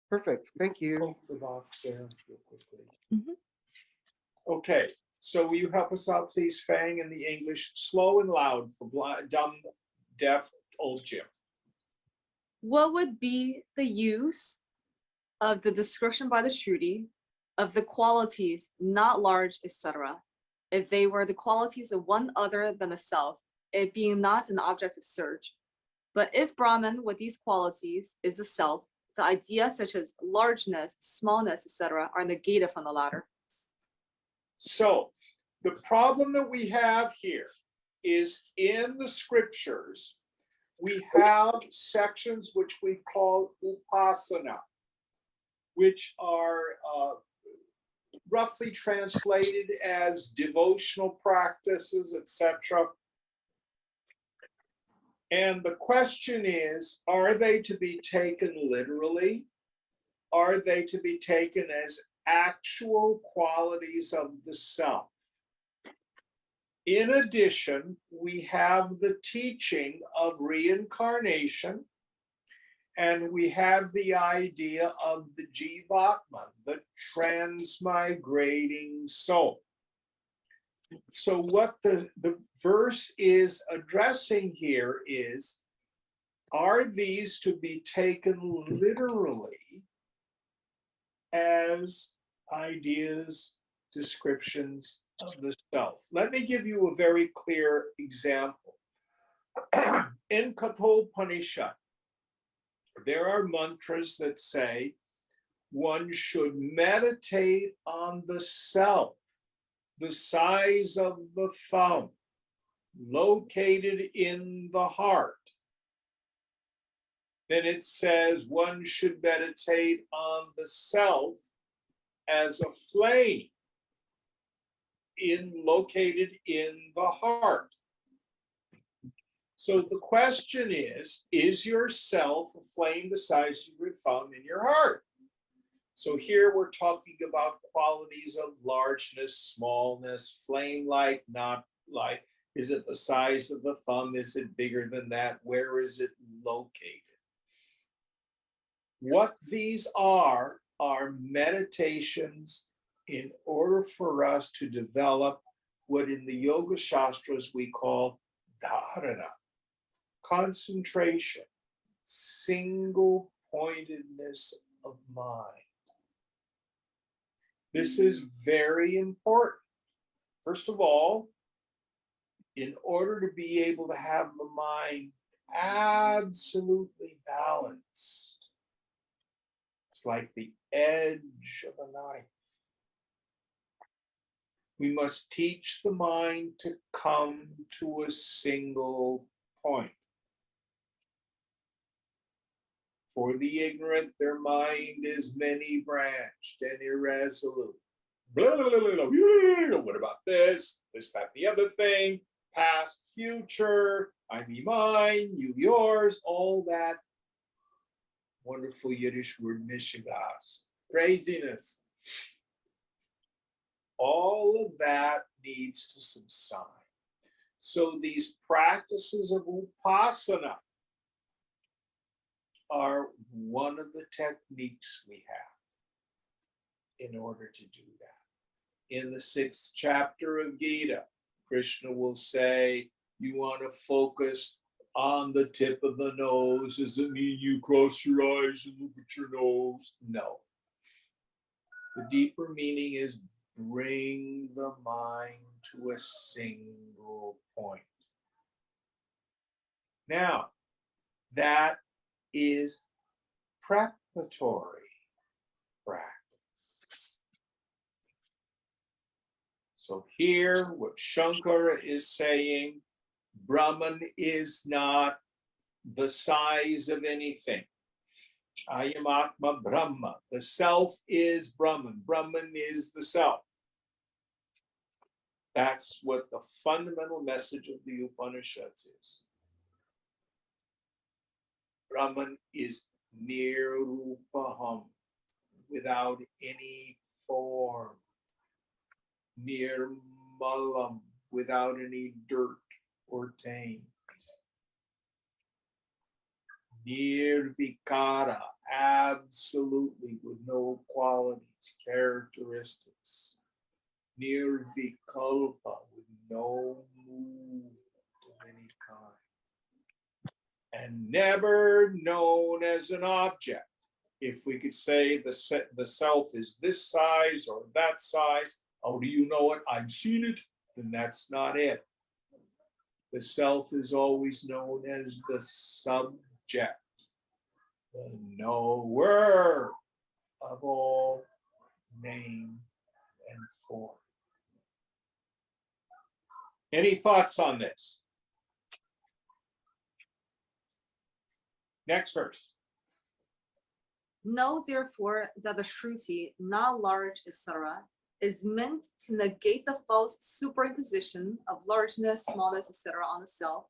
Perfect. Thank you. Poke the box there real quickly. Mhm. Okay, so will you help us out, please, Fang, in the English, slow and loud for blind, dumb, deaf, old Jim. What would be the use of the description by the Shruti of the qualities not large, etc., if they were the qualities of one other than the self, it being not an object of search? But if Brahman with these qualities is the self, the ideas such as largeness, smallness, etc., are negated from the latter. So the problem that we have here is in the scriptures, we have sections which we call upasana, which are roughly translated as devotional practices, etc. And the question is, are they to be taken literally? Are they to be taken as actual qualities of the self? In addition, we have the teaching of reincarnation, and we have the idea of the Jivatma, the transmigrating soul. So what the verse is addressing here is, are these to be taken literally as ideas, descriptions of the self? Let me give you a very clear example. In Kathopanishad, there are mantras that say one should meditate on the self, the size of the thumb, located in the heart. Then it says one should meditate on the self as a flame located in the heart. So the question is your self a flame the size of your thumb in your heart? So here we're talking about qualities of largeness, smallness, flame-like, not like. Is it the size of the thumb? Is it bigger than that? Where is it located? What these are meditations in order for us to develop what in the Yoga Shastras we call dharana, concentration, single pointedness of mind. This is very important. First of all, in order to be able to have the mind absolutely balanced, it's like the edge of a knife. We must teach the mind to come to a single point. For the ignorant, their mind is many-branched and irresolute. Blah, blah, blah, blah, blah. What about this, that, the other thing, past, future, I me mine, you yours, all that wonderful Yiddish word, mishigas, craziness. All of that needs to subside. So these practices of upasana are one of the techniques we have in order to do that. In the 6th chapter of Gita, Krishna will say, you want to focus on the tip of the nose. Does it mean you cross your eyes and look at your nose? No. The deeper meaning is bring the mind to a single point. Now, that is preparatory practice. So here, what Shankara is saying, Brahman is not the size of anything. Ayam Atma Brahma. The self is Brahman. Brahman is the self. That's what the fundamental message of the Upanishads is. Brahman is nirupaham, without any form. Nirmalam, without any dirt or taint. Nirvikara, absolutely, with no qualities, characteristics. Nirvikalpa, with no mood of any kind. And never known as an object. If we could say the self is this size or that size, how do you know it? I've seen it, then that's not it. The self is always known as the subject, the knower of all name and form. Any thoughts on this? Next verse. Know therefore that the Shruti, not large, etc., is meant to negate the false superimposition of largeness, smallness, etc. on the self,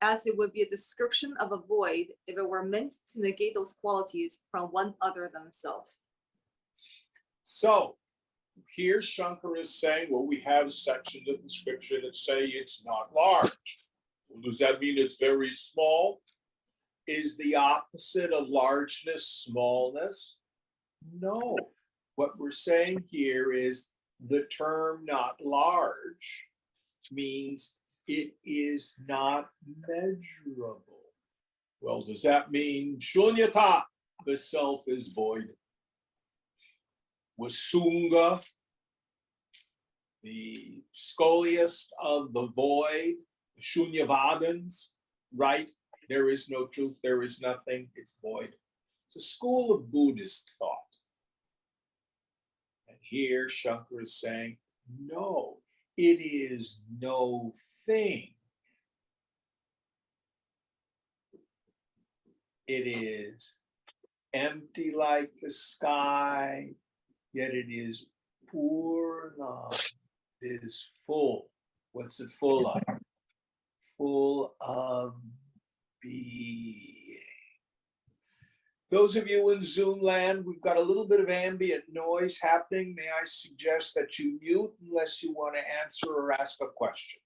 as it would be a description of a void if it were meant to negate those qualities from one other than the self. So here Shankara is saying, well, we have sections of the scripture that say it's not large. Well, does that mean it's very small? Is the opposite of largeness smallness? No. What we're saying here is the term not large means it is not measurable. Well, does that mean shunyata, the self is void? Wasunga, the scoliest of the void, the Shunyavadins, right? There is no truth, there is nothing, it's void. It's a school of Buddhist thought. And here Shankara is saying, no, it is no thing. It is empty like the sky, yet it is purna, it is full. What's it full of? Full of being. Those of you in Zoom land, we've got a little bit of ambient noise happening. May I suggest that you mute unless you want to answer or ask a question?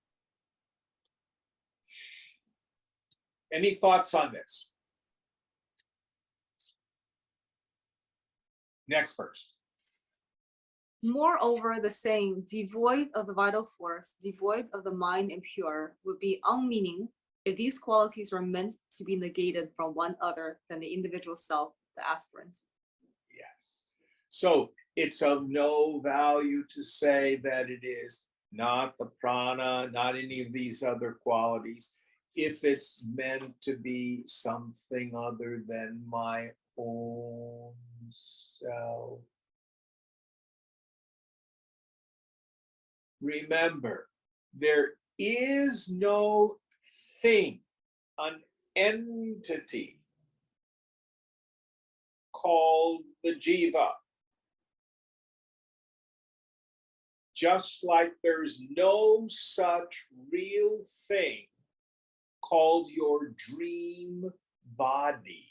Any thoughts on this? Next verse. Moreover, the saying, devoid of the vital force, devoid of the mind and pure, would be unmeaning if these qualities were meant to be negated from one other than the individual self, the aspirant. Yes. So it's of no value to say that it is not the prana, not any of these other qualities, if it's meant to be something other than my own self. Remember, there is no thing, an entity called the jiva. Just like there's no such real thing called your dream body.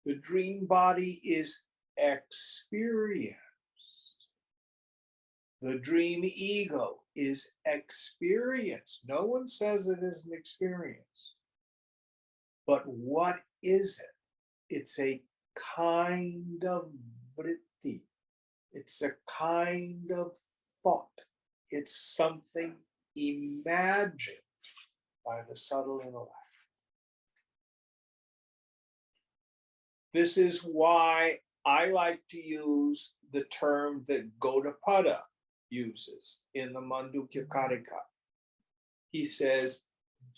The dream body is experience. The dream ego is experience. No one says it isn't experience. But what is it? It's a kind of vritti. It's a kind of thought. It's something imagined by the subtle intellect. This is why I like to use the term that Gaudapada uses in the Mandukya Karika. He says,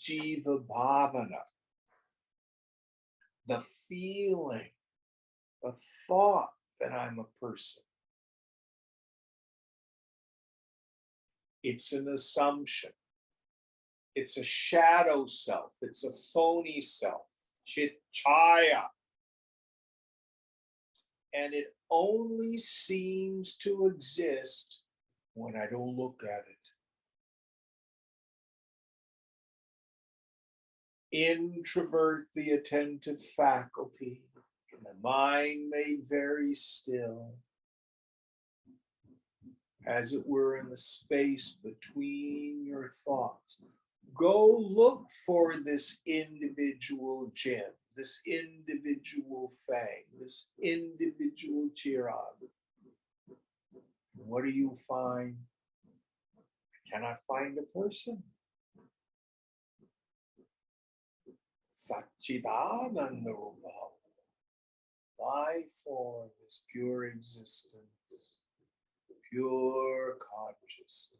Jiva Bhavana, the feeling, the thought that I'm a person. It's an assumption. It's a shadow self. It's a phony self, chitchaya. And it only seems to exist when I don't look at it. Introvert the attentive faculty, and the mind made very still, as it were in the space between your thoughts. Go look for this individual gem, this individual fang, this individual chirag. What do you find? I cannot find a person. Satchidananda Rupa. Life form is pure existence, pure consciousness.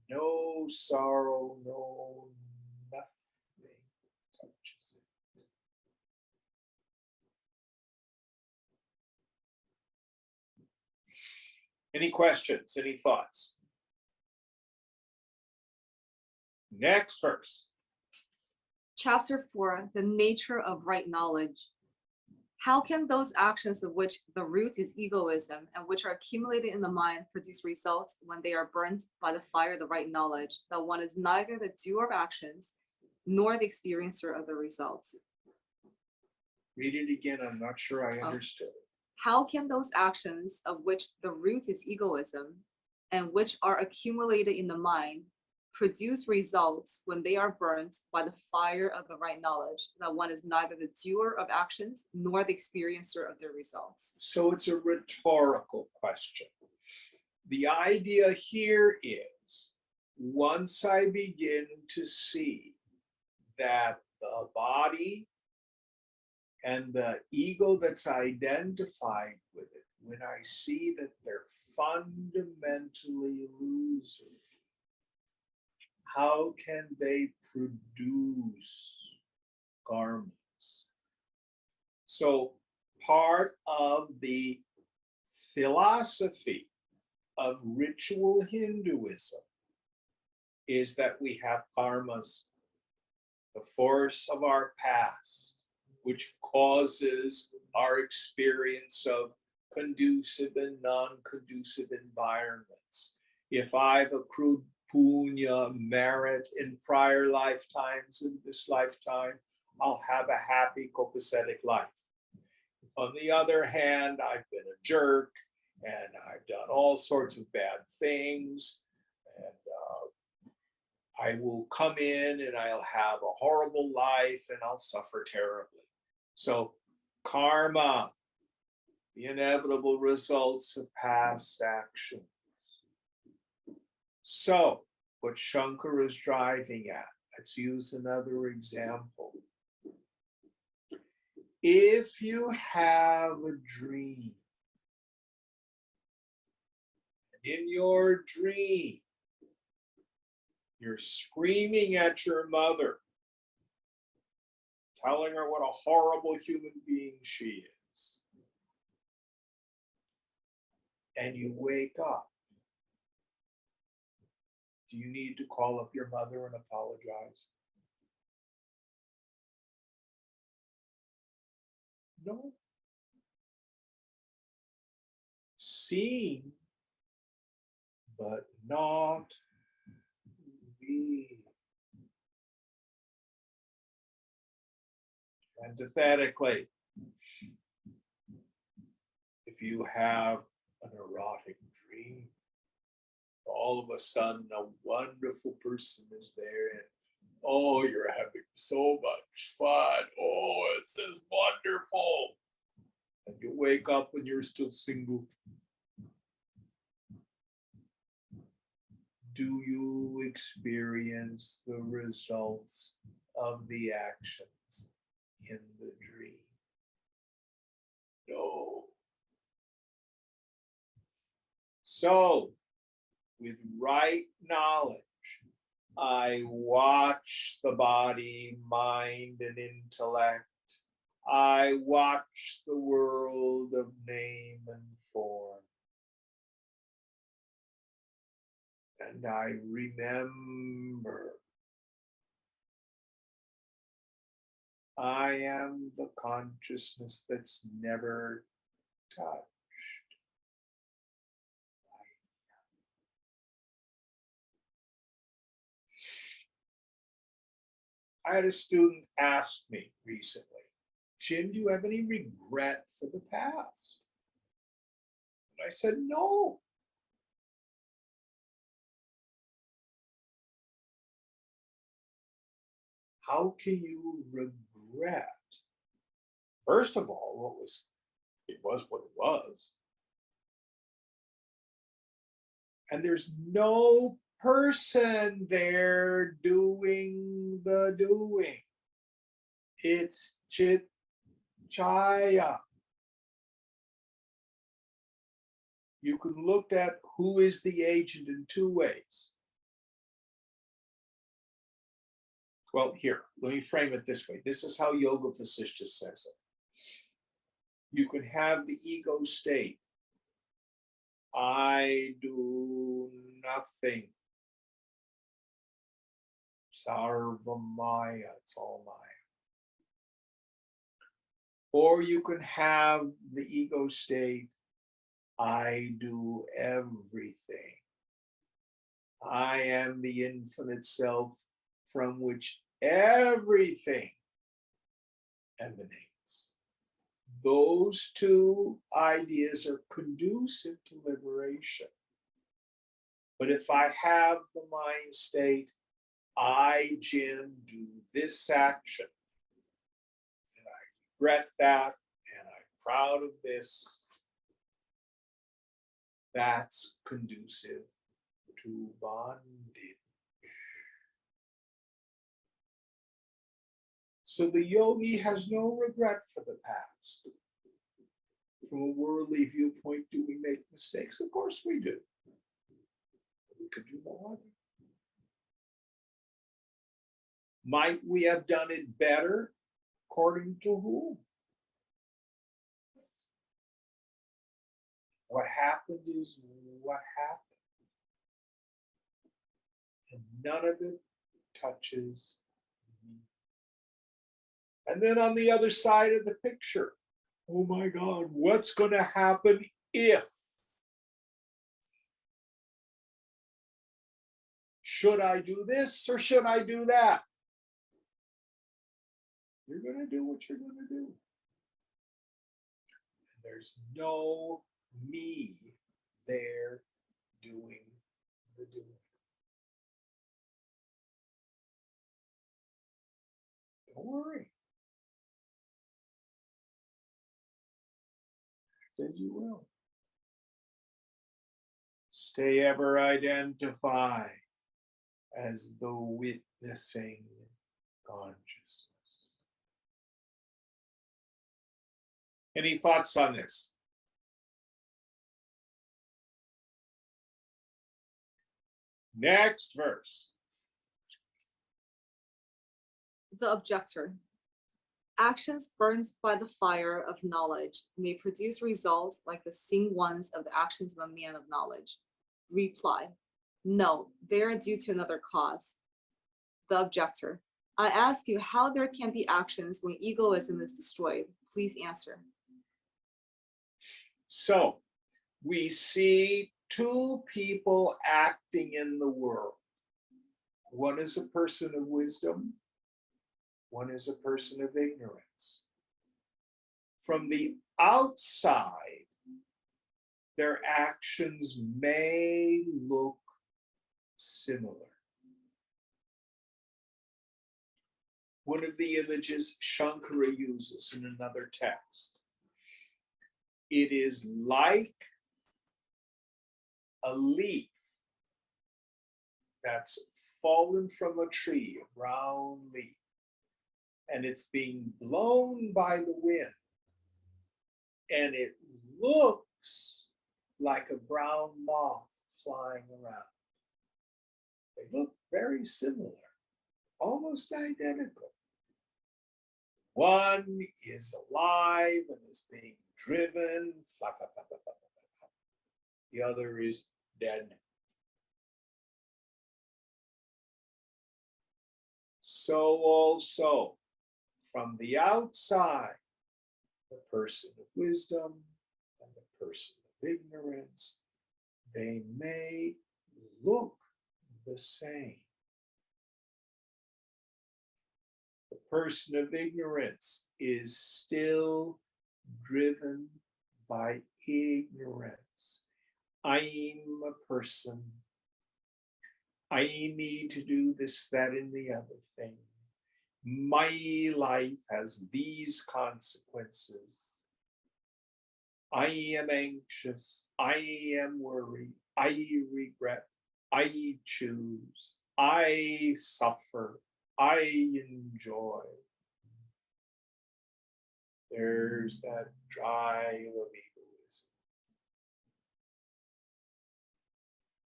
No sorrow, no nothing touches it. Any questions? Any thoughts? Next verse. Chapter 4, the nature of right knowledge. How can those actions of which the root is egoism and which are accumulated in the mind produce results when they are burnt by the fire of the right knowledge, that one is neither the doer of actions nor the experiencer of the results? Read it again. I'm not sure I understood. How can those actions of which the root is egoism and which are accumulated in the mind produce results when they are burnt by the fire of the right knowledge, that one is neither the doer of actions nor the experiencer of their results? So it's a rhetorical question. The idea here is, once I begin to see that the body and the ego that's identified with it, when I see that they're fundamentally illusory, how can they produce garments? So part of the philosophy of ritual Hinduism is that we have karmas, the force of our past, which causes our experience of conducive and non-conducive environments. If I've accrued punya, merit in prior lifetimes, in this lifetime, I'll have a happy copacetic life. If on the other hand, I've been a jerk and I've done all sorts of bad things, and I will come in and I'll have a horrible life and I'll suffer terribly. So karma, the inevitable results of past actions. So what Shankara is driving at, let's use another example. If you have a dream, and in your dream, you're screaming at your mother, telling her what a horrible human being she is, and you wake up, do you need to call up your mother and apologize? No. Seen, but not be. Antithetically, if you have an erotic dream, all of a sudden a wonderful person is there and oh, you're having so much fun. Oh, this is wonderful. And you wake up when you're still single. Do you experience the results of the actions in the dream? No. So, with right knowledge, I watch the body, mind, and intellect. I watch the world of name and form. And I remember I am the consciousness that's never touched. I had a student ask me recently, Jim, do you have any regret for the past? And I said, no. How can you regret regret. First of all, it was what it was. And there's no person there doing the doing. It's ch3. You can look at who is the agent in two ways. Well, here, let me frame it this way. This is how Yoga Vasishtha says it. You can have the ego state. I do nothing. Sarva Maya, it's all Maya. Or you can have the ego state. I do everything. I am the infinite self from which everything emanates. Those two ideas are conducive to liberation. But if I have the mind state, I, Jim, do this action, and I regret that, and I'm proud of this, that's conducive to bondage. So the yogi has no regret for the past. From a worldly viewpoint, do we make mistakes? Of course we do. We could do no other. Might we have done it better? According to whom? What happened is what happened. And none of it touches me. And then on the other side of the picture, oh my God, what's going to happen if? Should I do this or should I do that? You're going to do what you're going to do. And there's no me there doing the doing. Don't worry. Act as you will. Stay ever identified as the witnessing consciousness. Any thoughts on this? Next verse. The objector. Actions burned by the fire of knowledge may produce results like the seen ones of the actions of a man of knowledge. Reply. No, they are due to another cause. The objector. I ask you how there can be actions when egoism is destroyed. Please answer. So we see two people acting in the world. One is a person of wisdom. One is a person of ignorance. From the outside, their actions may look similar. One of the images Shankara uses in another text. It is like a leaf that's fallen from a tree, a brown leaf, and it's being blown by the wind. And it looks like a brown moth flying around. They look very similar, almost identical. One is alive and is being driven. The other is dead. So also, from the outside, the person of wisdom and the person of ignorance, they may look the same. The person of ignorance is still driven by ignorance. I'm a person. I need to do this, that, and the other thing. My life has these consequences. I am anxious. I am worried. I regret. I choose. I suffer. I enjoy. There's that drive of egoism.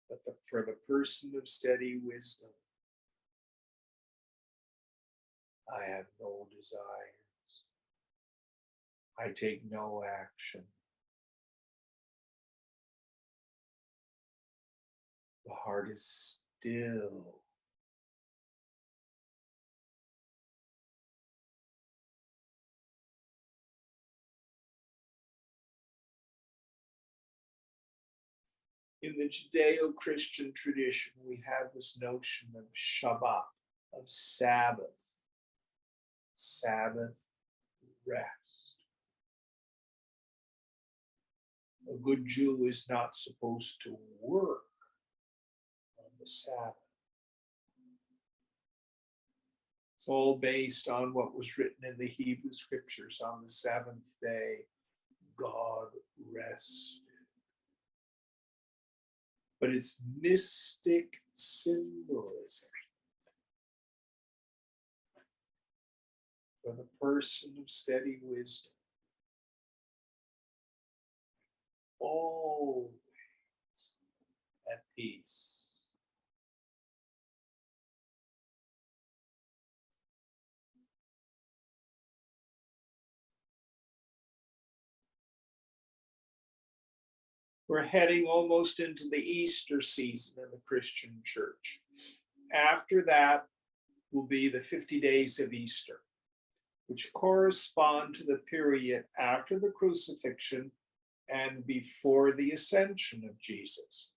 But for the person of steady wisdom, I have no desires. I take no action. The heart is still. In the Judeo-Christian tradition, we have this notion of Shabbat, of Sabbath, Sabbath rest. A good Jew is not supposed to work on the Sabbath. It's all based on what was written in the Hebrew scriptures. On the seventh day, God rested. But it's mystic symbolism for the person of steady wisdom. Always at peace. We're heading almost into the Easter season in the Christian church. After that will be the 50 days of Easter, which correspond to the period after the crucifixion and before the ascension of Jesus,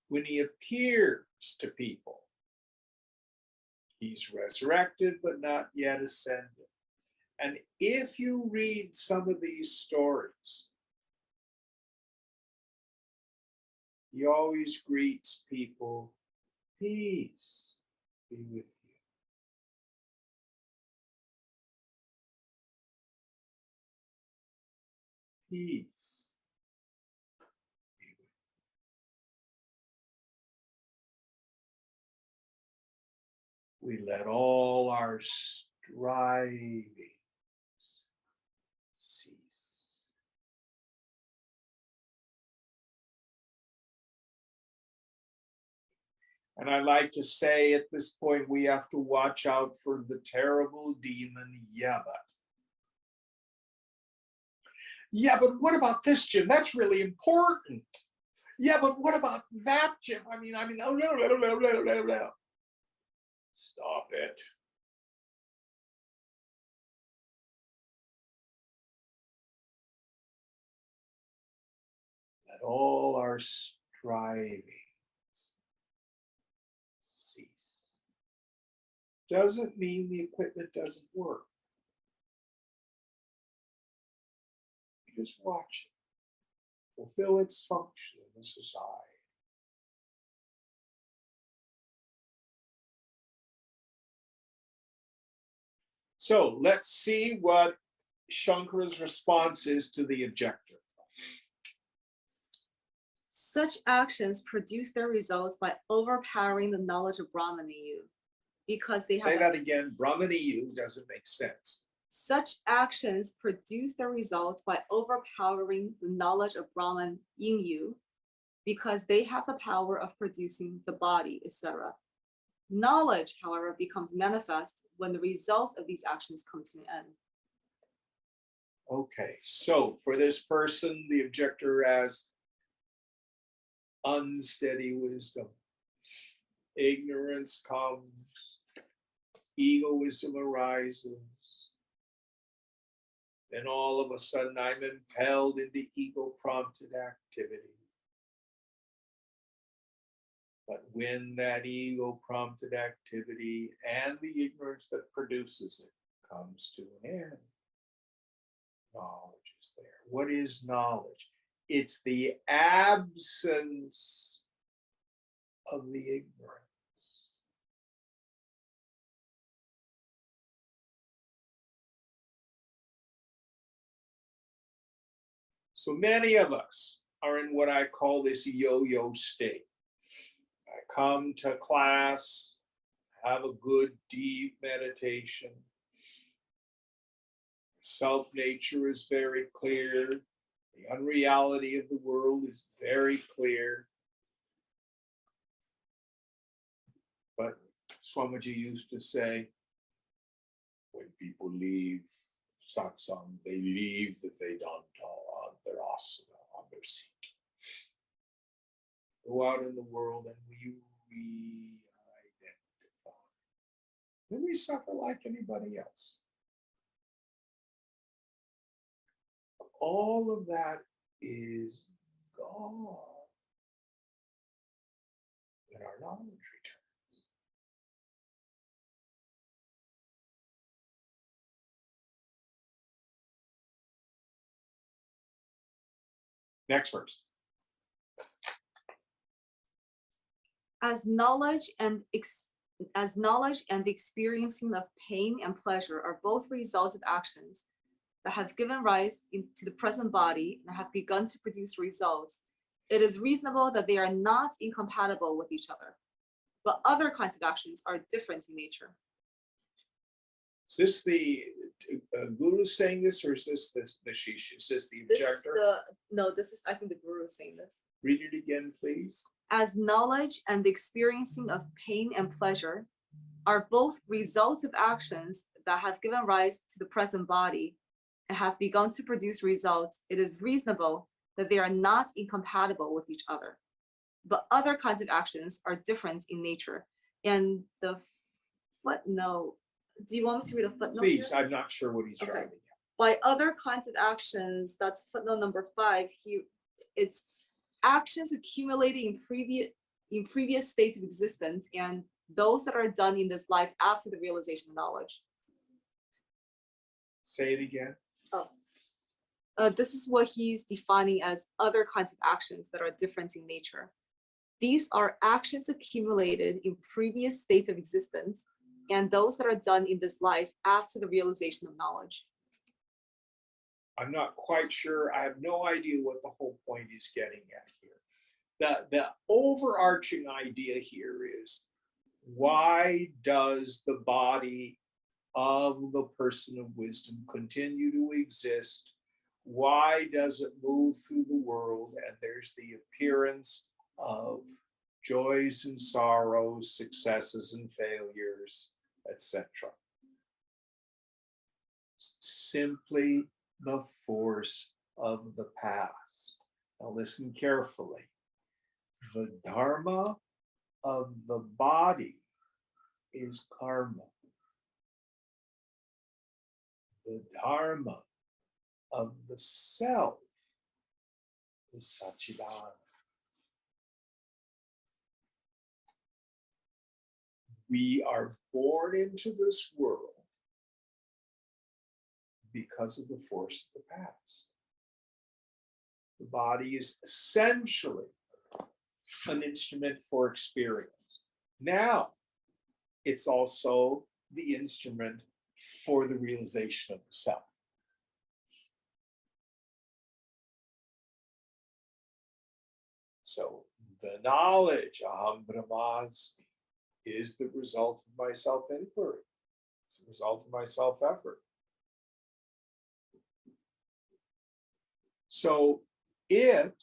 when he appears to people. He's resurrected, but not yet ascended. And if you read some of these stories, he always greets people, peace be with you. Peace be with you. We let all our strivings cease. And I like to say at this point, we have to watch out for the terrible demon, Yabbat. Yeah, but what about this, Jim? That's really important. Yeah, but what about that, Jim? I mean, oh, no. Stop it. Let all our striving cease. Doesn't mean the equipment doesn't work. You just watch it fulfill its function in the society. So let's see what Shankara's response is to the objector. Such actions produce their results by overpowering the knowledge of Brahman in you, because they have. Say that again. Brahman in you doesn't make sense. Such actions produce their results by overpowering the knowledge of Brahman in you, because they have the power of producing the body, etc. Knowledge, however, becomes manifest when the results of these actions come to an end. Okay, so for this person, the objector has unsteady wisdom. Ignorance comes, egoism arises, then all of a sudden I'm impelled into ego-prompted activity. But when that ego-prompted activity and the ignorance that produces it comes to an end, knowledge is there. What is knowledge? It's the absence of the ignorance. So many of us are in what I call this yo-yo state. I come to class, have a good, deep meditation. Self-nature is very clear. The unreality of the world is very clear. But Swamiji used to say, when people leave satsang, they leave the Vedanta on their asana, on their seat. Go out in the world and we re-identify. Then we suffer like anybody else. All of that is gone when our knowledge returns. Next verse. As knowledge and the experiencing of pain and pleasure are both results of actions that have given rise to the present body and have begun to produce results, it is reasonable that they are not incompatible with each other, but other kinds of actions are different in nature. Is this the guru saying this, or is this the Shishya? Is this the objector? This is, I think, the guru saying this. Read it again, please. As knowledge and the experiencing of pain and pleasure are both results of actions that have given rise to the present body and have begun to produce results, it is reasonable that they are not incompatible with each other, but other kinds of actions are different in nature. And the footnote, do you want me to read a footnote? Please, here? I'm not sure what he's driving at. By other kinds of actions, that's footnote number 5. It's actions accumulated in previous states of existence and those that are done in this life after the realization of knowledge. Say it again. This is what he's defining as other kinds of actions that are different in nature. These are actions accumulated in previous states of existence and those that are done in this life after the realization of knowledge. I'm not quite sure. I have no idea what the whole point is getting at here. The overarching idea here is, why does the body of the person of wisdom continue to exist? Why does it move through the world? And there's the appearance of joys and sorrows, successes and failures, etc. Simply the force of the past. Now listen carefully. The dharma of the body is karma. The dharma of the self is Satchidana. We are born into this world because of the force of the past. The body is essentially an instrument for experience. Now, it's also the instrument for the realization of the self. So the knowledge, aham brahmasmi, is the result of my self-inquiry. It's the result of my self-effort. So it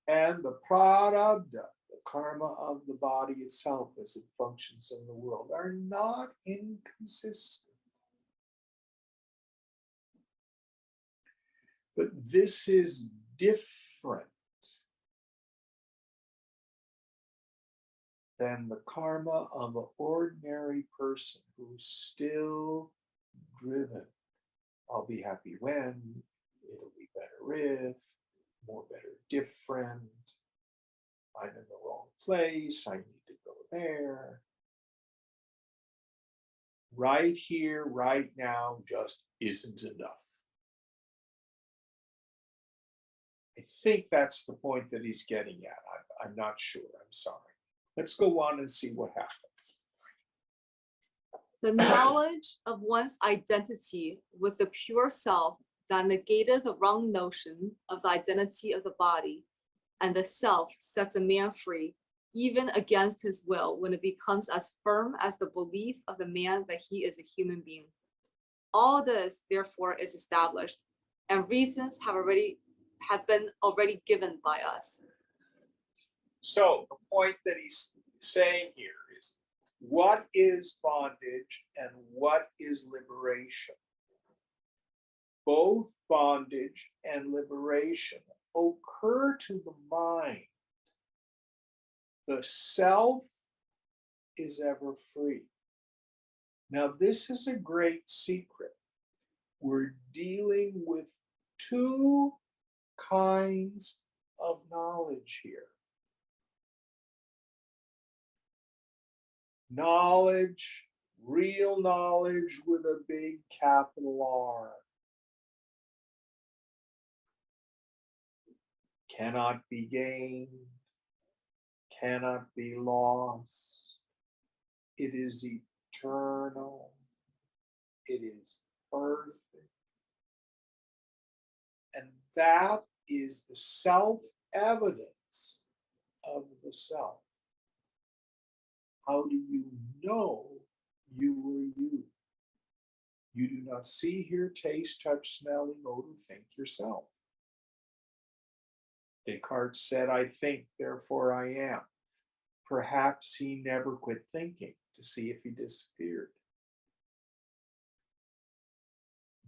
and the prarabdha, the karma of the body itself as it functions in the world, are not inconsistent. But this is different than the karma of an ordinary person who's still driven. I'll be happy when, it'll be better if, more better different, I'm in the wrong place, I need to go there. Right here, right now, just isn't enough. I think that's the point that he's getting at. I'm not sure, I'm sorry. Let's go on and see what happens. The knowledge of one's identity with the pure self that negated the wrong notion of the identity of the body, and the self sets a man free, even against his will, when it becomes as firm as the belief of the man that he is a human being. All this, therefore, is established, and reasons have been already given by us. So the point that he's saying here is, what is bondage and what is liberation? Both bondage and liberation occur to the mind. The self is ever free. Now, this is a great secret. We're dealing with two kinds of knowledge here. Knowledge, real knowledge with a big capital R. Cannot be gained, cannot be lost. It is eternal. It is perfect. And that is the self-evidence of the self. How do you know you were you? You do not see, hear, taste, touch, smell, odor, think yourself. Descartes said, I think, therefore I am. Perhaps he never quit thinking to see if he disappeared.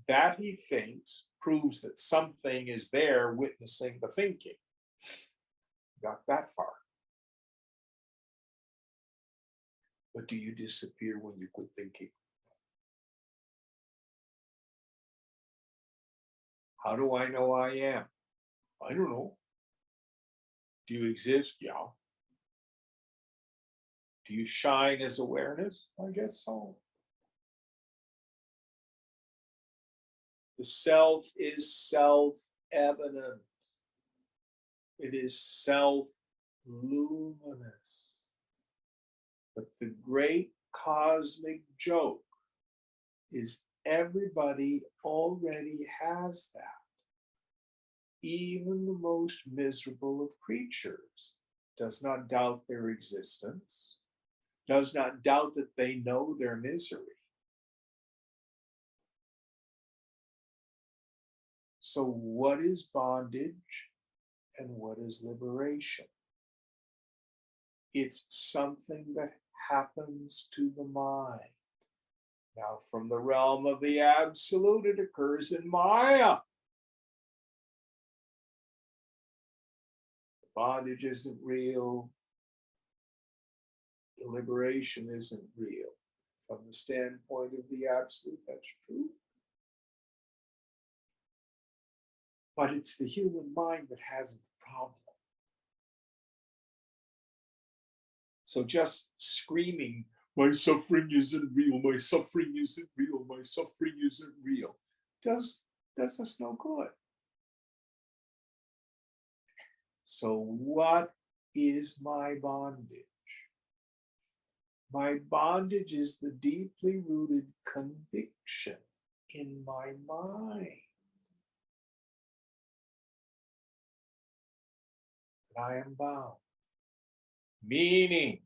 That he thinks proves that something is there witnessing the thinking. Got that far. But do you disappear when you quit thinking? How do I know I am? I don't know. Do you exist? Yeah. Do you shine as awareness? I guess so. The self is self-evident. It is self-luminous. But the great cosmic joke is everybody already has that. Even the most miserable of creatures does not doubt their existence, does not doubt that they know their misery. So what is bondage and what is liberation? It's something that happens to the mind. Now, from the realm of the absolute, it occurs in Maya. Bondage isn't real. The liberation isn't real. From the standpoint of the absolute, that's true. But it's the human mind that has a problem. So just screaming, my suffering isn't real, my suffering isn't real, my suffering isn't real, does us no good. So what is my bondage? My bondage is the deeply rooted conviction in my mind that I am bound. Meaning,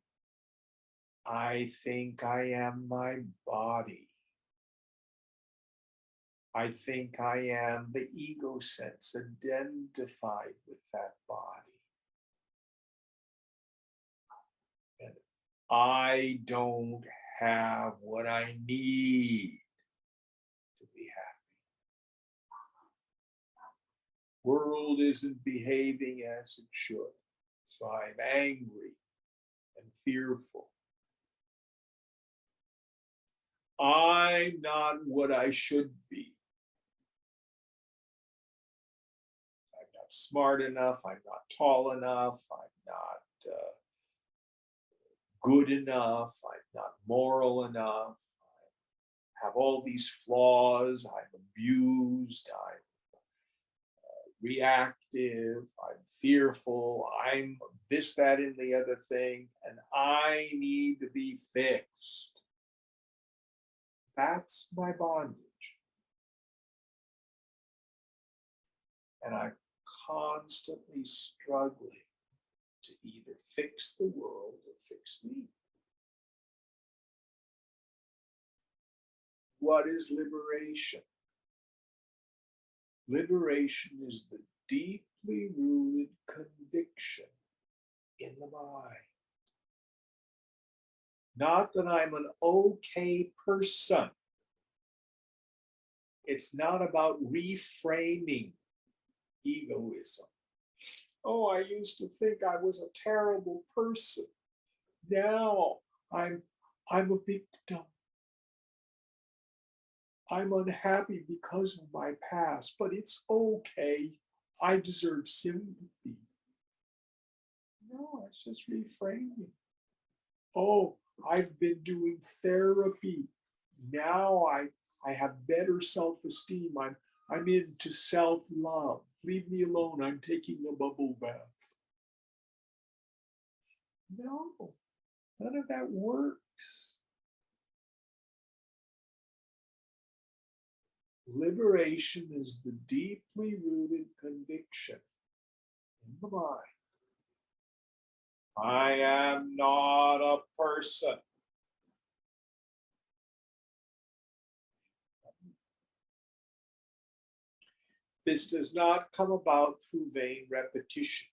I think I am my body. I think I am the ego sense identified with that body. And I don't have what I need to be happy. World isn't behaving as it should. So I'm angry and fearful. I'm not what I should be. I'm not smart enough. I'm not tall enough. I'm not good enough. I'm not moral enough. I have all these flaws. I'm abused. I'm reactive. I'm fearful. I'm this, that, and the other thing. And I need to be fixed. That's my bondage. and I'm constantly struggling to either fix the world or fix me. What is liberation? Liberation is the deeply rooted conviction in the mind. Not that I'm an okay person. It's not about reframing egoism. Oh, I used to think I was a terrible person. Now I'm a victim. I'm unhappy because of my past, but it's okay. I deserve sympathy. No, it's just reframing. Oh, I've been doing therapy. Now I have better self-esteem. I'm into self-love. Leave me alone. I'm taking a bubble bath. No, none of that works. Liberation is the deeply rooted conviction in the mind. I am not a person. This does not come about through vain repetition.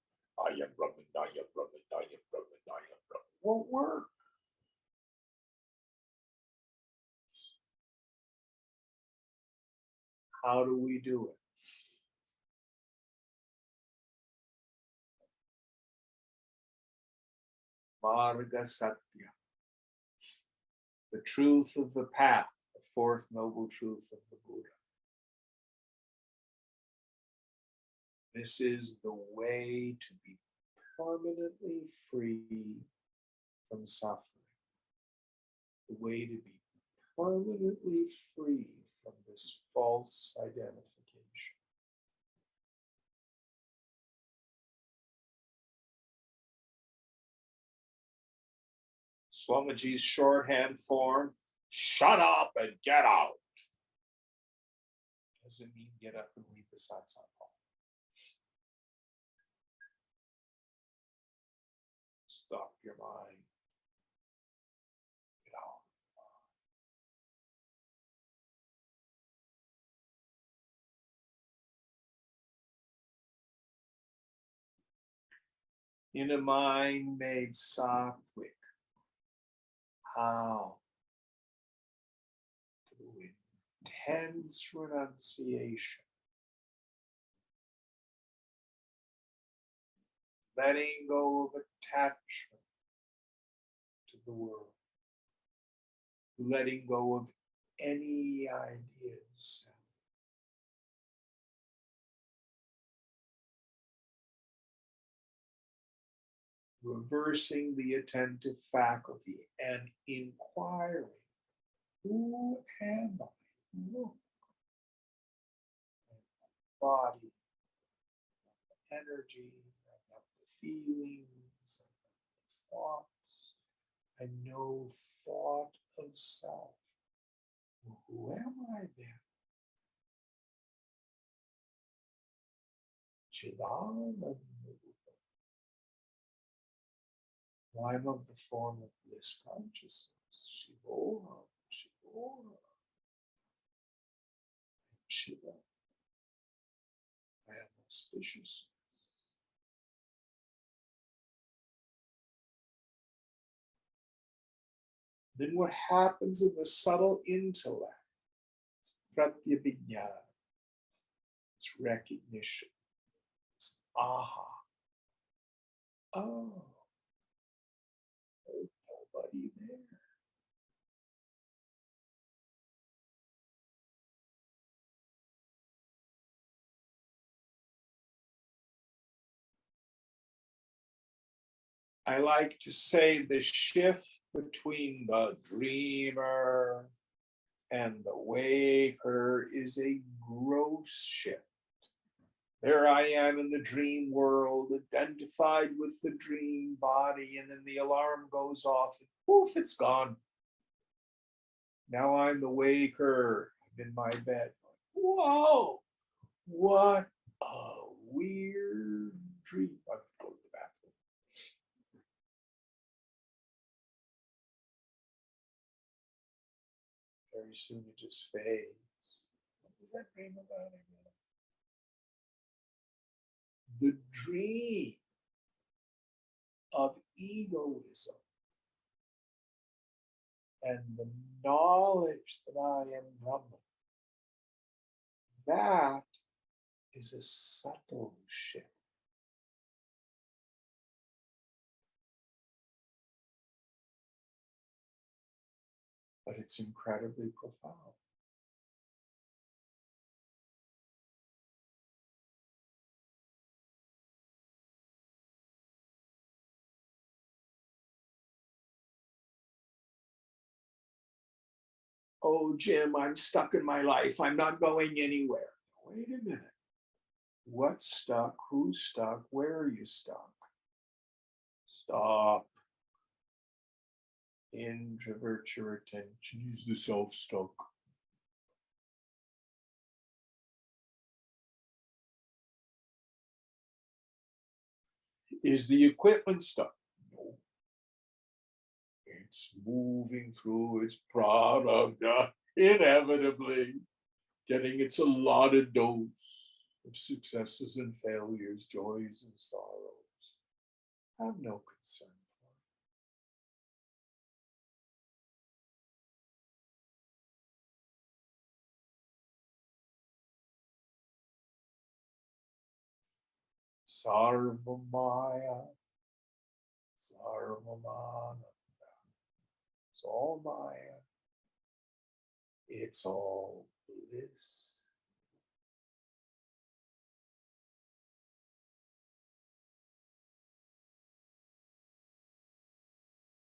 I am Brahman, I am Brahman, I am Brahman, I am Brahman. Won't work. How do we do it? Marga Satya, the truth of the path, the fourth noble truth of the Buddha. This is the way to be permanently free from suffering. The way to be permanently free from this false identification. Swamiji's shorthand form, shut up and get out. Doesn't mean get up and leave the satsang hall. Stop your mind. Get out. In a mind made sattvic, how? Through intense renunciation. Letting go of attachment to the world. Letting go of any ideas. Reversing the attentive faculty and inquiring, who am I? Look. Body, energy, not the feelings, not the thoughts, and no thought of self. Well, who am I then? Chidananda. I'm of the form of bliss consciousness. Shivoham, Shivoham. Shiva. I am auspicious. Then what happens in the subtle intellect? Pratyabhijna. It's recognition. It's aha. Oh, there's nobody there. I like to say the shift between the dreamer and the waker is a gross shift. There I am in the dream world, identified with the dream body, and then the alarm goes off, and poof, it's gone. Now I'm the waker, I'm in my bed. Whoa, what a very soon it just fades. What was that dream about again? The dream of egoism and the knowledge that I am Brahman. That is a subtle shift. But it's incredibly profound. Oh, Jim, I'm stuck in my life. I'm not going anywhere. Wait a minute. What's stuck? Who's stuck? Where are you stuck? Stop. Introvert your attention. Is the self stuck? Is the equipment stuck? No. It's moving through its product inevitably, getting its allotted dose of successes and failures, joys and sorrows. Have no concern for it. Sarvamaya, Sarvamananda. It's all Maya. It's all bliss.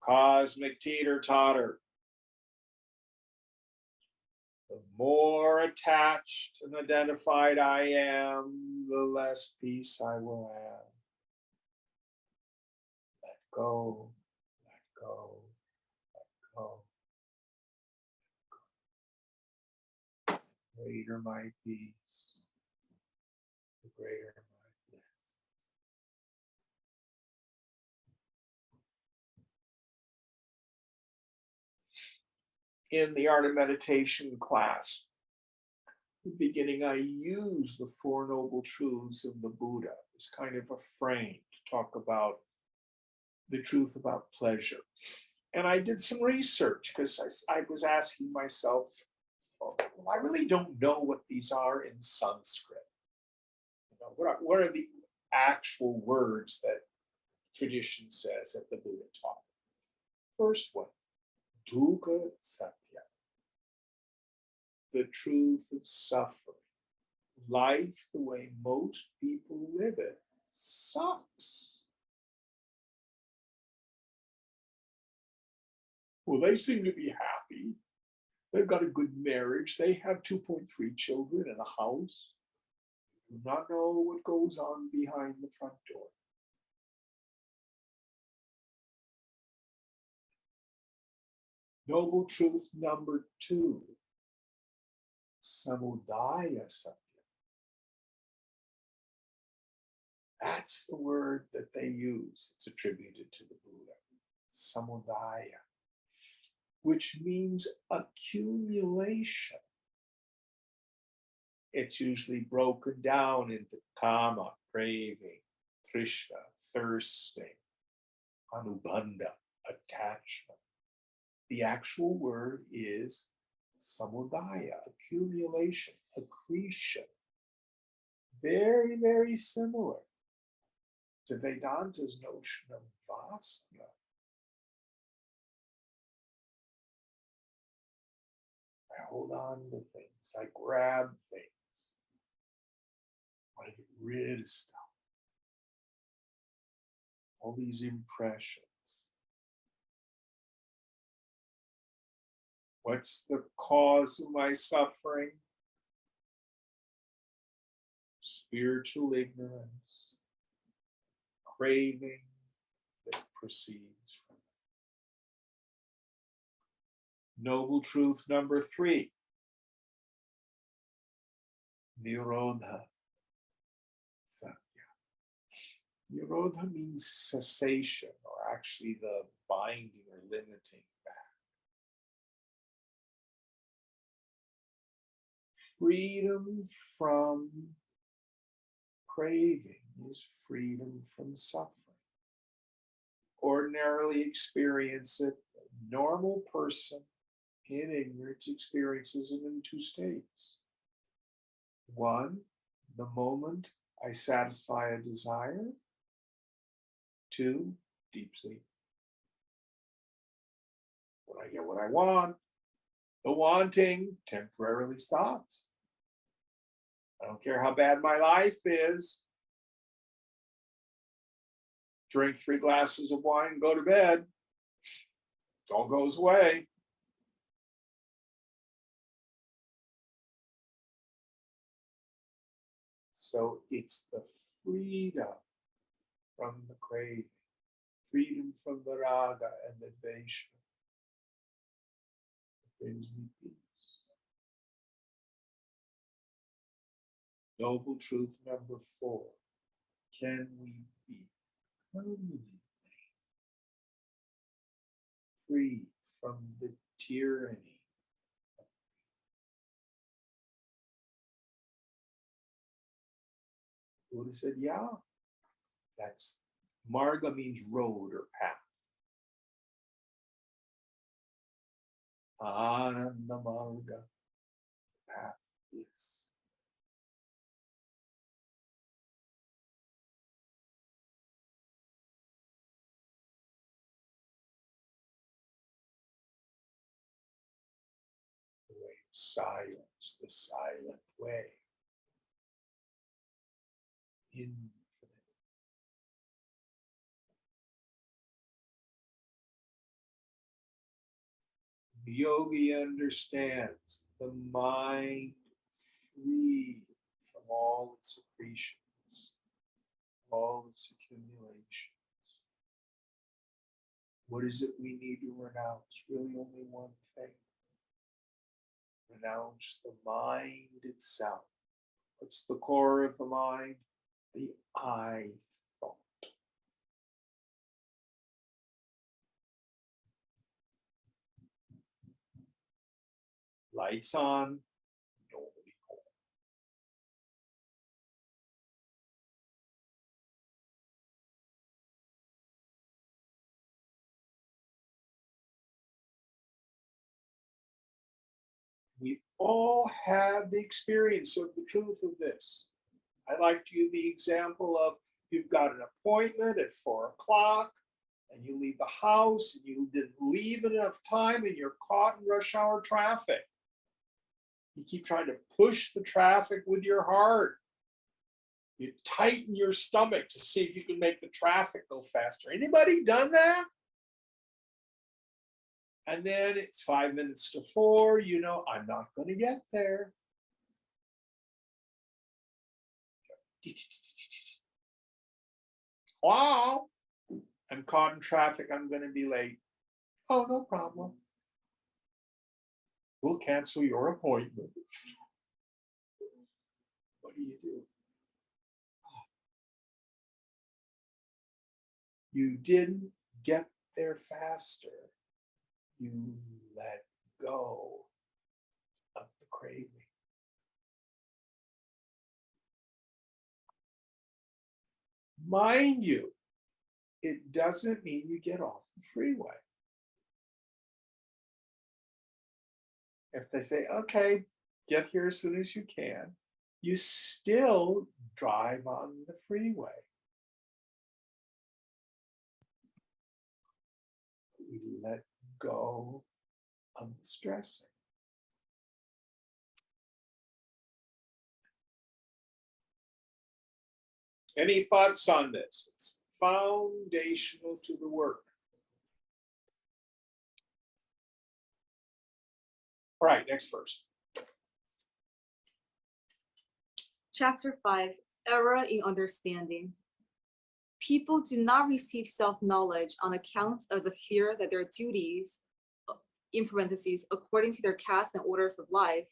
Cosmic teeter-totter. The more attached and identified I am, the less peace I will have. Let go, let go, let go. The greater my peace, the greater my bliss. In the Art of Meditation class, in the beginning, I use the Four Noble Truths of the Buddha as kind of a frame to talk about the truth about pleasure. And I did some research because I was asking myself, well, I really don't know what these are in Sanskrit. You know, what are the actual words that tradition says that the Buddha taught? First one, dukkha satya, the truth of suffering. Life, the way most people live it, sucks. Well, they seem to be happy. They've got a good marriage. They have 2.3 children and a house. Do not know what goes on behind the front door. Noble truth number 2, samudaya satya. That's the word that they use. It's attributed to the Buddha, samudaya, which means accumulation. It's usually broken down into kama, craving, trishna, thirsting, anubandha, attachment. The actual word is samudaya, accumulation, accretion. Very, very similar to Vedanta's notion of vasana. I hold on to things, I grab things, I want to get rid of stuff. All these impressions. What's the cause of my suffering? Spiritual ignorance, craving that proceeds from it. Noble truth number 3, nirodha satya. Nirodha means cessation, or actually the binding or limiting back. freedom from craving is freedom from suffering. Ordinarily experience it. A normal person in ignorance experiences it in two states. One, the moment I satisfy a desire. Two, deep sleep. When I get what I want, the wanting temporarily stops. I don't care how bad my life is. Drink 3 glasses of wine, go to bed. It all goes away. So it's the freedom from the craving, freedom from the raga and the dvesha that brings me peace. Noble truth number 4. Can we be permanently free from the tyranny? Buddha said, yeah. That's marga means road or path. Ananda marga, path is. The way of silence, the silent way. Infinite. The yogi understands the mind free from all its accretions, all its accumulations. What is it we need to renounce? Really only one thing. Renounce the mind itself. What's the core of the mind? The I thought. Lights on, nobody home. We've all had the experience of the truth of this. I like to use the example of you've got an appointment at 4 o'clock and you leave the house and you didn't leave enough time and you're caught in rush hour traffic. You keep trying to push the traffic with your heart. You tighten your stomach to see if you can make the traffic go faster. Anybody done that? And then it's 5 minutes to 4, you know, I'm not going to get there. Wow, I'm caught in traffic, I'm going to be late. Oh, no problem. We'll cancel your appointment. What do? You didn't get there faster. You let go of the craving. Mind you, it doesn't mean you get off the freeway. If they say, okay, get here as soon as you can, you still drive on the freeway. We let go of the stressing. Any thoughts on this? It's foundational to the work. All right, next verse. Chapter 5, Error in Understanding. People do not receive self-knowledge on account of the fear that their duties, in parentheses, according to their caste and orders of life,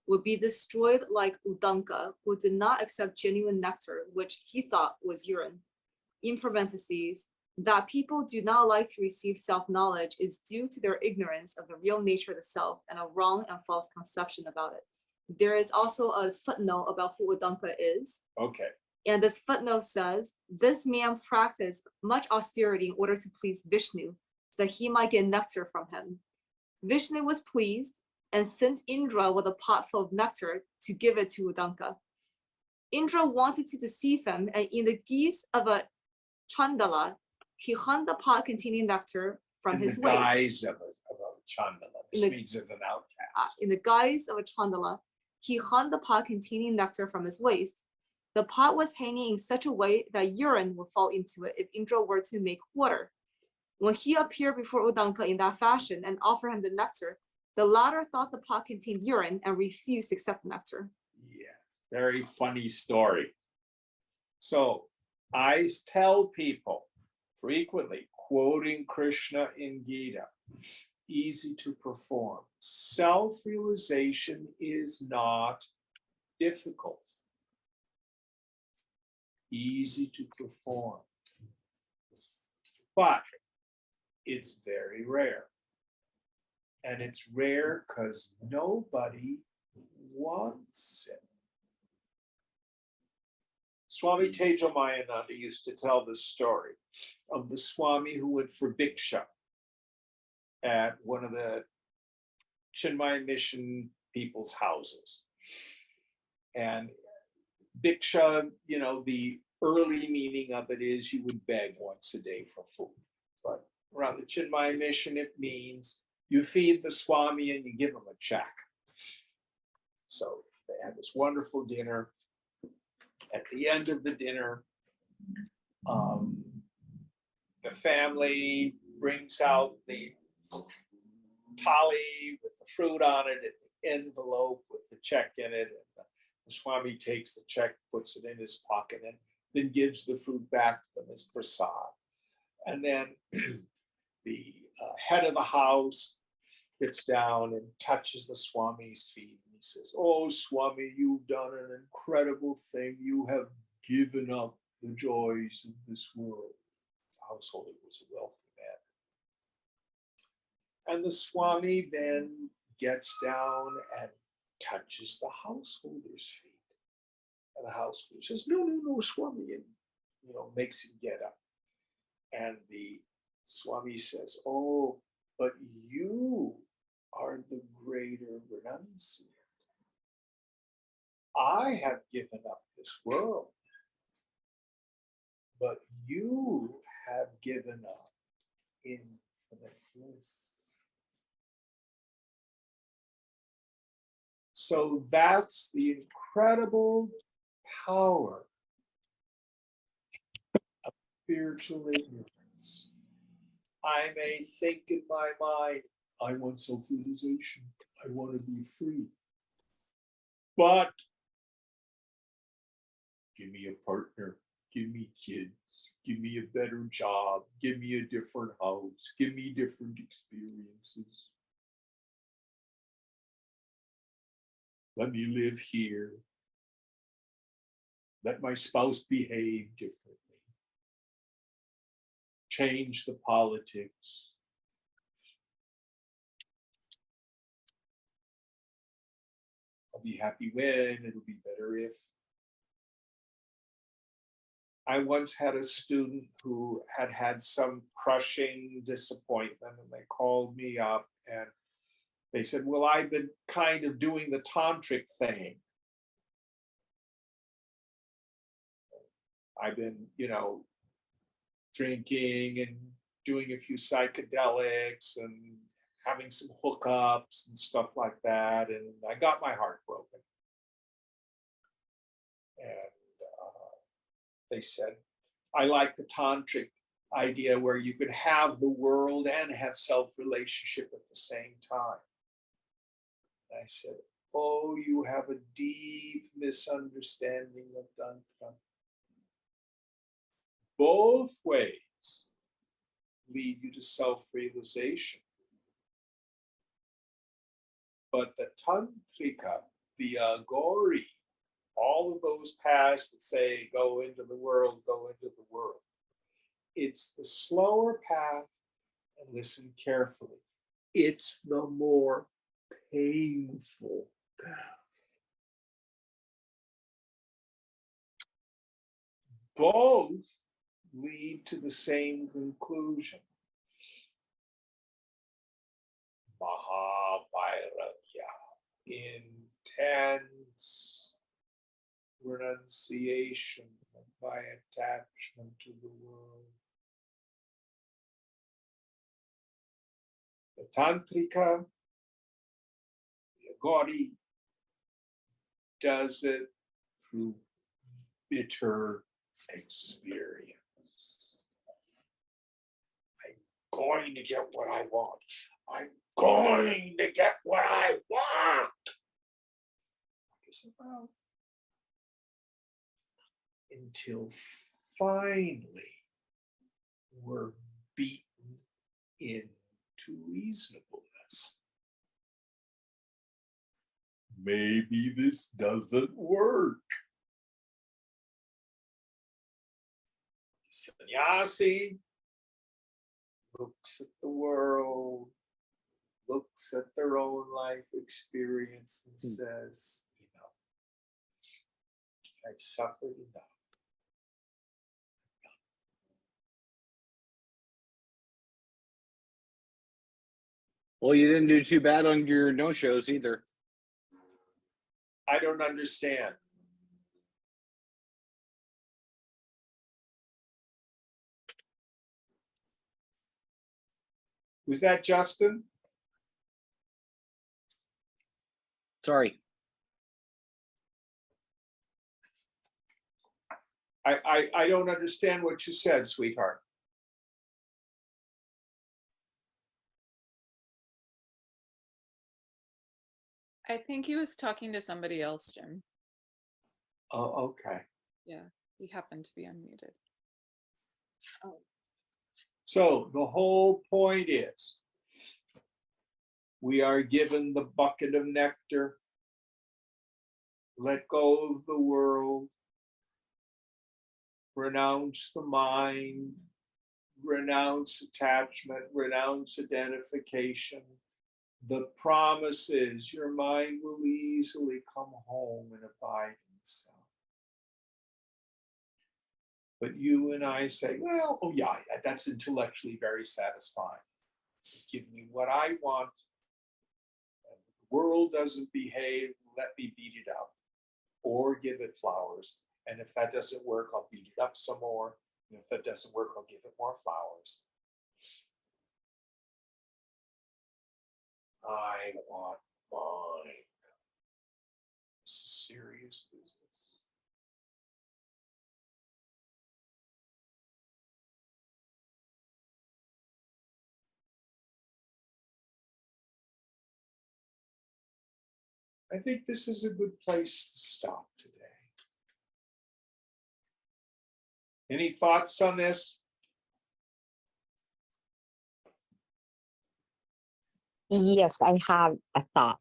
would be destroyed like Udanka, who did not accept genuine nectar, which he thought was urine. In parentheses, that people do not like to receive self-knowledge is due to their ignorance of the real nature of the self and a wrong and false conception about it. there is also a footnote about who Udanka is. Okay. And this footnote says, this man practiced much austerity in order to please Vishnu, so that he might get nectar from him. Vishnu was pleased and sent Indra with a pot full of nectar to give it to Udanka. Indra wanted to deceive him, and in the guise of a chandala, he hung the pot containing nectar from his waist. In the guise of a chandala. This means of an outcast. In the guise of a chandala, he hung the pot containing nectar from his waist. The pot was hanging in such a way that urine would fall into it if Indra were to make water. When he appeared before Udanka in that fashion and offered him the nectar, the latter thought the pot contained urine and refused to accept the nectar. Yeah, very funny story. So I tell people frequently, quoting Krishna in Gita, easy to perform. Self-realization is not difficult. Easy to perform. But it's very rare. And it's rare because nobody wants it. Swami Tejamayananda used to tell the story of the Swami who went for Bhiksha at one of the Chinmaya Mission people's houses. And Bhiksha, you know, the early meaning of it is you would beg once a day for food. But around the Chinmaya Mission, it means you feed the Swami and you give him a check. So they had this wonderful dinner. At the end of the dinner, the family brings out the thali with the fruit on it, and the envelope with the check in it. And the Swami takes the check, puts it in his pocket, and then gives the fruit back to them as prasad. And then the head of the house gets down and touches the Swami's feet. He says, "Oh, Swami, you've done an incredible thing. You have given up the joys of this world." The householder was a wealthy man. And the Swami then gets down and touches the householder's feet. And the householder says, "No, no, no, Swami," and makes him get up. And the Swami says, "Oh, but you are the greater renunciant. I have given up this world, but you have given up infinite bliss." So that's the incredible power of spiritual ignorance. I may think in my mind, I want self-realization, I want to be free. But give me a partner, give me kids, give me a better job, give me a different house, give me different experiences. Let me live here. Let my spouse behave differently. Change the politics. I'll be happy when, it'll be better if. I once had a student who had had some crushing disappointment, and they called me up and they said, "Well, I've been kind of doing the tantric thing. I've been, drinking and doing a few psychedelics and having some hookups and stuff like that, and I got my heart broken." And they said, "I like the tantric idea where you could have the world and have self-relationship at the same time." And I said, "Oh, you have a deep misunderstanding of Tantra. Both ways lead you to self-realization. But the Tantrika, the Agori, all of those paths that say, go into the world, go into the world. It's the slower path, and listen carefully. It's the more painful path. both lead to the same conclusion. Mahavairavya, intense renunciation by attachment to the world. The Tantrika, the Gaudi, does it through bitter experience. I'm going to get what I want. I'm going to get what I want. What is it about? Until finally we're beaten into reasonableness. Maybe this doesn't work. Sannyasi looks at the world, looks at their own life experience and says, enough. I've suffered enough. Well, you didn't do too bad on your no-shows either. I don't understand. Was that Justin? Sorry. I don't understand what you said, sweetheart. I think he was talking to somebody else, Jim. Oh, okay. Yeah, he happened to be unmuted. So the whole point is, we are given the bucket of nectar, let go of the world, renounce the mind, renounce attachment, renounce identification. The promise is your mind will easily come home and abide in the self. But you and I say, well, oh yeah, that's intellectually very satisfying. Give me what I want. And if the world doesn't behave, let me beat it up or give it flowers. And if that doesn't work, I'll beat it up some more. And if that doesn't work, I'll give it more flowers. I want mine. This is serious business. I think this is a good place to stop today. Any thoughts on this? Yes, I have a thought.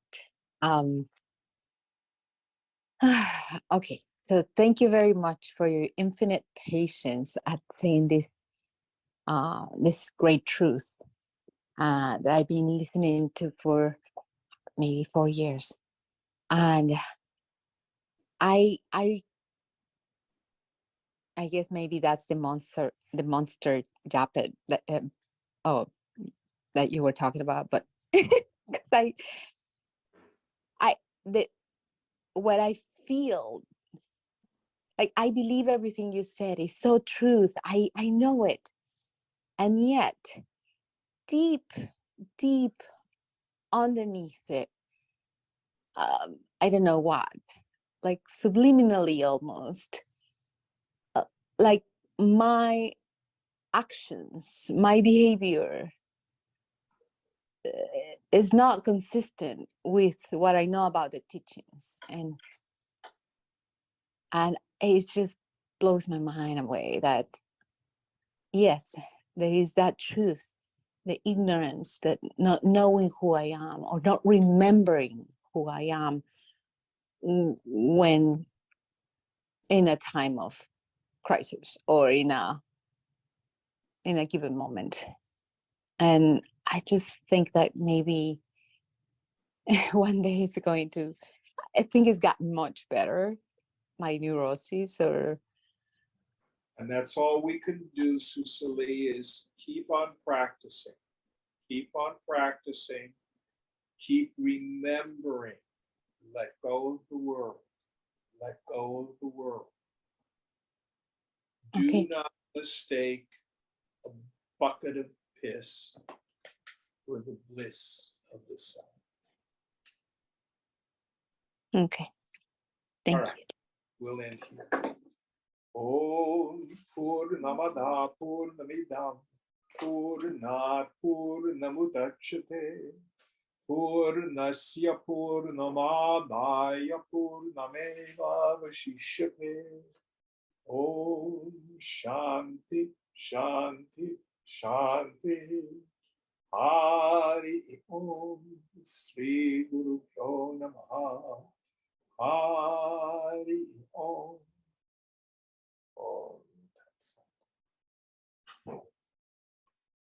Okay, so thank you very much for your infinite patience at saying this great truth that I've been listening to for maybe 4 years, and I guess maybe that's the monster jacket that that you were talking about, but because what I feel, like, I believe everything you said is so truth. I know it. And yet, deep underneath it, I don't know what, like subliminally almost, like my actions, my behavior is not consistent with what I know about the teachings. And it just blows my mind away that, yes, there is that truth, the ignorance, that not knowing who I am or not remembering who I am when in a time of crisis or in a given moment. And I just think that maybe one day it's going to, I think it's gotten much better, my neurosis, or And that's all we can do, Susali, is keep on practicing. Keep on practicing. Keep remembering. Let go of the world. Let go of the world. Do Okay. not mistake a bucket of piss for the bliss of the sun. Okay. Thank All right. you. We'll end here. Om Purnamada Purnamidam Purnat Purnamudachyate Purnasya Purnamadaya Purnameva Vashishyate. Om Shanti Shanti Shanti. Hari Om Sri Guru Pyo Namaha. Hari Om.